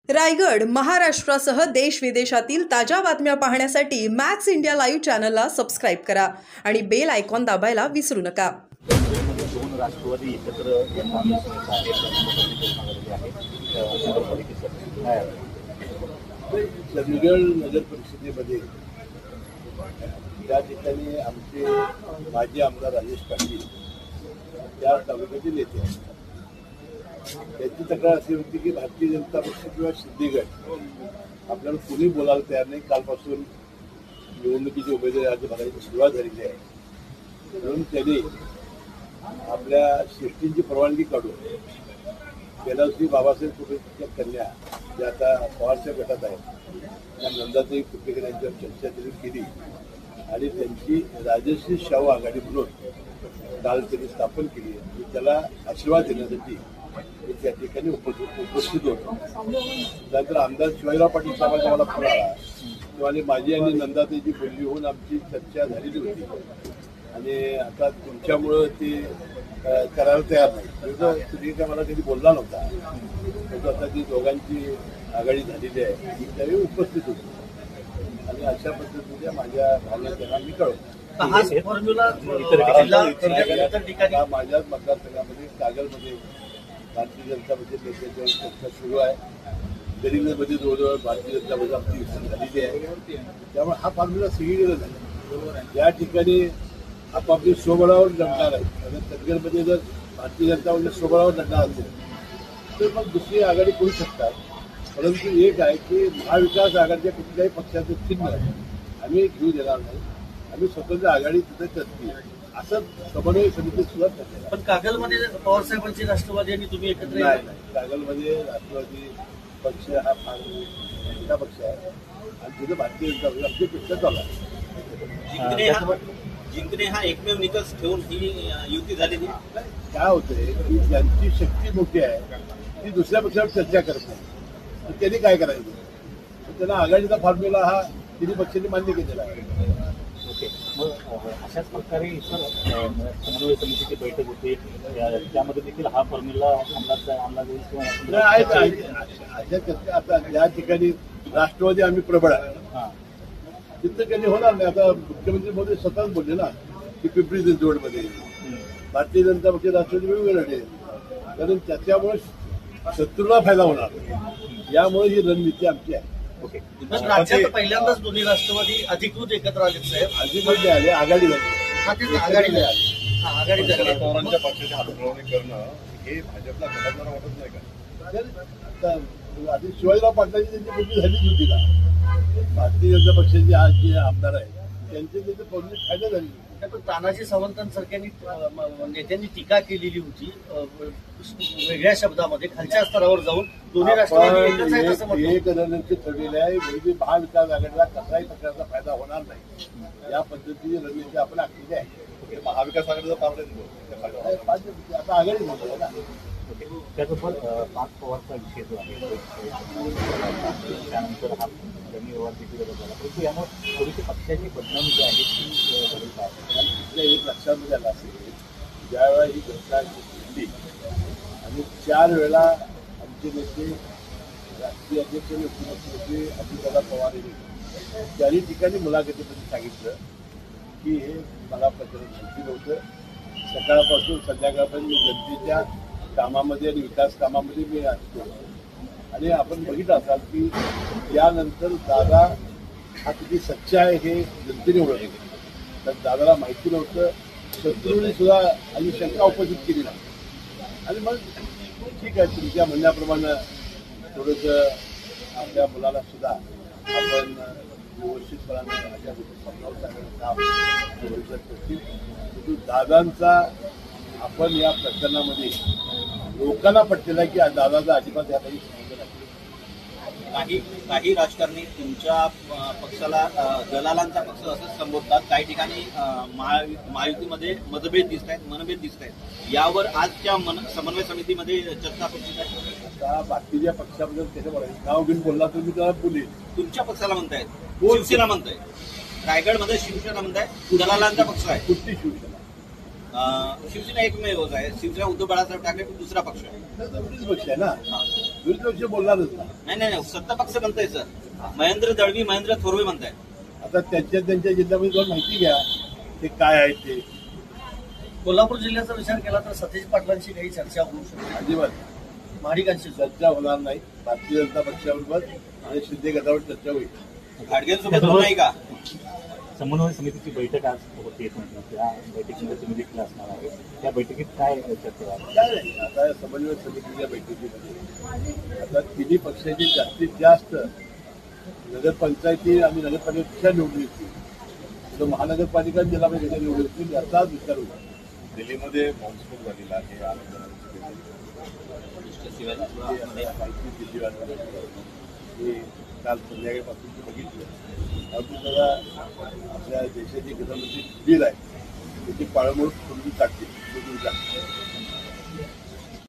रायगड महाराष्ट्रासह देश विदेशातील ताज्या बातम्या पाहण्यासाठी मॅक्स इंडिया लाईव्ह चॅनलला सबस्क्राइब करा आणि बेल आयकॉन दाबायला विसरू नका। दोन राष्ट्रवादी एकत्र नगर परिषदेमध्ये या ठिकाणी आमचे माजी आमदार राजेश पाटील या तालुक्यातील नेते आहेत। त्याची तक्रार अशी होती की भारतीय जनता पक्ष किंवा सिद्धिगड आपल्याला कुणी बोलायला तयार नाही। कालपासून निवडणुकीची उमेदवारी अर्ज भरायची सुरुवात झालेली आहे, म्हणून त्यांनी आपल्या शिष्टींची परवानगी काढून बेलावश्री बाबासाहेब कुटुंबाच्या कन्या ज्या आता पवारच्या गटात आहेत त्या नंदाताई कुपेकर यांच्यावर चर्चा त्यांनी केली आणि त्यांची राजश्री शाहू आघाडी म्हणून काल त्यांनी स्थापन केली आणि त्याला आशीर्वाद देण्यासाठी त्या ठिकाणी उपस्थित होतो। त्यानंतर आमदार शिवाजीराव पाटील साहेबांचा मला फोन आला तेव्हा माझी आणि नंदाताईची बोलणी होऊन आमची चर्चा झालेली होती आणि आता तुमच्यामुळं ते करायला तयार नाही। तुम्ही काय मला कधी बोलला नव्हता, परंतु आता ती दोघांची आघाडी झालेली आहे मी त्यावेळी उपस्थित होतो आणि अशा पद्धतीने माझ्या भावना त्यांना मी कळवतो। माझ्याच मतदारसंघामध्ये कागलमध्ये भारतीय जनता पक्ष नेत्यांच्यावर चर्चा सुरू आहे। गडिंगमध्ये जवळजवळ भारतीय जनता पक्ष आमची विसर झालेली आहे, त्यामुळे हा फॉर्म्युला सगळीकडे झाला। या ठिकाणी आपापली स्वबळावर लढणार आहे। आणि तटगडमध्ये जर भारतीय जनता पक्ष स्वबळावर लढणार असेल तर मग दुसरी आघाडी करू शकतात, परंतु एक आहे की महाविकास आघाडीच्या कुठल्याही पक्षाचं चिन्ह आम्ही घेऊ देणार नाही। आम्ही स्वतंत्र आघाडी तिथे करते असं समन्वय समिती सुद्धा ठरलेलं। पण कागलमध्ये पवार साहेबांची राष्ट्रवादी आणि तुम्ही एकत्र नाही, कागलमध्ये राष्ट्रवादी पक्ष हा फार मोठा पक्ष आहे आणि तिथे भारतीय जनता पक्ष आमची पेक्षा चालू आहे। जिंकणे हा एकमेव निकष ठेवून ही युती झालेली। काय होतंय की ज्यांची शक्ती मोठी आहे ती दुसऱ्या पक्षावर चर्चा करत नाही, तर त्यांनी काय करायचं? त्यांना आघाडीचा फॉर्म्युला हा तिन्ही पक्षांनी मान्य केलेला आहे। ओके, मग अशाच प्रकारे इतर समन्वय समितीची बैठक होते त्यामध्ये देखील हा फॉर्म्युला अशा चर्चा आता ज्या ठिकाणी राष्ट्रवादी आम्ही प्रबळ आहे तिथं कधी होणार नाही। आता मुख्यमंत्री मोदी स्वतःच बोलले ना की पिंपरी चिंचवडमध्ये भारतीय जनता पक्ष राष्ट्रवादी वेगवेगळे लढे, कारण त्याच्यामुळे शत्रूला फायदा होणार, यामुळे ही रणनीती आमची आहे। ओके, राज्यात पहिल्यांदाच दोन्ही राष्ट्रवादी अधिकृत एकत्र आले साहेब। अधिकृत आले, आघाडी झाली, आघाडी झाली। पवारांच्या पक्षाची हातमिळवणी करणं हे भाजपला घडवणार वाटत नाही का? आधी शिवाजीराव पाटलांची त्यांची बोलणी झालीच होती ना। भारतीय जनता पक्षाचे आज जे आमदार आहेत त्यांचे त्याचे बोलणी फायदा झाली। पण तानाजी सावंतांसारख्या नेत्यांनी टीका केलेली होती वेगळ्या शब्दामध्ये, खालच्या स्तरावर जाऊन दोन्ही राष्ट्रवादी एक रणनीती ठरलेली आहे म्हणजे महाविकास आघाडीला कसाही प्रकारचा फायदा होणार नाही या पद्धतीची रणनीती आपण आखलेली आहे। महाविकास आघाडीचा फायदा आता आघाडी झाली ना। त्याचबरोबर पाच पवारचा विषय जो आहे त्यानंतर हा जमीन व्यवहार देखील झाला, परंतु यामुळे थोडीशी पक्षाची बदनामी जी आहे ती एक लक्षात आलं असेल ज्यावेळेला ही घटना घडली आणि 4 वेळा आमचे नेते राष्ट्रीय अध्यक्ष उपमुख्यमंत्री अजितदादा पवार यांनी चारही ठिकाणी मुलाखतीमध्ये सांगितलं की हे मला प्रकरण माहिती नव्हतं। सकाळपासून संध्याकाळपर्यंत मी जनतेच्या कामामध्ये आणि विकास कामामध्ये मी असतो आणि आपण बघितलं असाल की यानंतर दादा हा किती सच्चा आहे हे जनतेने ओळखले, तर दादाला माहिती नव्हतं, शत्रूने सुद्धा आणि शंका उपस्थित केली नाही आणि मग ठीक आहे तुमच्या म्हणण्याप्रमाणे थोडंसं आपल्या मुलाला सुद्धा आपण व्यवस्थितपणाने अशा गोष्टी समजावून सांगण्याचं काम भविष्यात करतील, परंतु दादांचा आपण या प्रकरणामध्ये लोकांना पटलेला की दादाचा अजिबात या काही संबंध नाही। काही राजकारणी तुमच्या पक्षाला दलालांचा पक्ष असं संबोधतात, काही ठिकाणी महायुतीमध्ये मनभेद दिसत आहेत, यावर आजच्या समन्वय समितीमध्ये चर्चा होती आहे। आता बाकीच्या पक्षाबद्दल त्याच्या बोलायचं नाव घेऊन बोलला तर मी त्याला बोलेल। तुमच्या पक्षाला म्हणतायत, शिवसेना म्हणताय, रायगडमध्ये शिवसेना म्हणताय, दलालांचा पक्ष आहे। कुठली शिवसेना? शिवसेना एकमेवच आहे. शिवसेना उद्धव बाळासाहेब ठाकरे दुसरा पक्ष आहे. विरोधी पक्ष आहे ना, विरोधी पक्ष बोलणारच ना. नाही सत्ता पक्ष म्हणताय सर. महेंद्र दळवी, महेंद्र थोरवे म्हणताय. आता त्यांच्या जिल्ह्यामध्ये जाऊन माहिती घ्या ते काय आहे ते. कोल्हापूर जिल्ह्याचा विचार केला तर सतीश पाटलांची काही चर्चा होऊ शकते. अजिबात महाडिकांशी चर्चा होणार नाही. भारतीय जनता पक्षाबरोबर आणि शिंदे गटावर चर्चा होईल. घाटगेंसोबत नाही का? समन्वय समितीची बैठक आज होते, त्या बैठकीमध्ये तुम्ही देखील असणार आहे. त्या बैठकीत काय चर्चा झाली? काय नाही, आता समन्वय समितीच्या बैठकीमध्ये आता तिन्ही पक्षाची जास्तीत जास्त नगरपंचायती आणि नगरपालिका निवडून येतील, तर महानगरपालिका जिल्हा परिषद निवडून येतील याचाच विचार होईल. दिल्लीमध्ये बॉम्बस्फोट झालेला आहे. माहिती दिल्लीवाला हे काल संध्याकाळपासून बघितलं. अगदी जरा आपल्या देशाची गृहमंत्री बिल आहे त्याची पाळंमुळ करून टाकते.